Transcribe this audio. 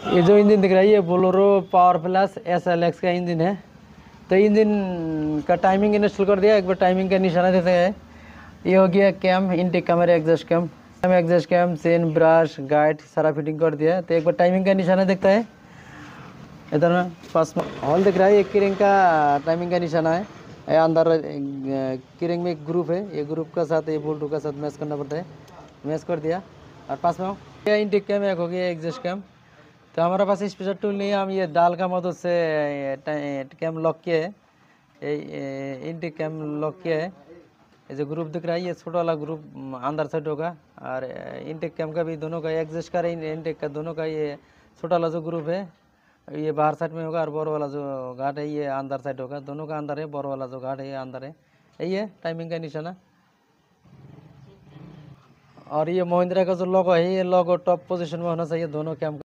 ये जो इंजन दिख रहा है ये बोलेरो पावर प्लस SLX का इंजन है। तो इंजन का टाइमिंग इंस्टॉल कर दिया, एक बार टाइमिंग का निशाना देते हैं। ये हो गया cam, intake camera, exhaust cam, chain, brush, guide सारा फिटिंग कर दिया। तो एक बार टाइमिंग का निशाना देखता है। इधर में पास में हॉल दिख रहा है, एक किरिंग का टाइमिंग का निशाना है। ये अंदर किरिंग में एक ग्रुप है, ये ग्रुप का साथ ये बोल्टू का साथ मैच करना पड़ता है। मैच कर दिया। और पास में ये इनटेक कैम, एक हो गया एग्जॉस्ट कैम। तो हमारे पास स्पेशल टूल नहीं है, हम ये दाल का मदद से कैम लॉक किया है, ये इनटेक कैम लॉक किया है। ये जो ग्रुप दिख रहा है ये छोटा वाला ग्रुप अंदर साइड होगा, और इनटेक कैम का भी दोनों का एग्जॉस्ट का इनटेक का दोनों का ये छोटा वाला जो ग्रुप है ये बाहर साइड में होगा, और बोर वाला जो घाट है ये अंदर साइड होगा। दोनों का अंदर है, बोर वाला जो घाट है ये अंदर है। यही है टाइमिंग का निशाना। और ये महिंद्रा का जो लोगो है ये लोगो टॉप पोजीशन में होना चाहिए दोनों कैम।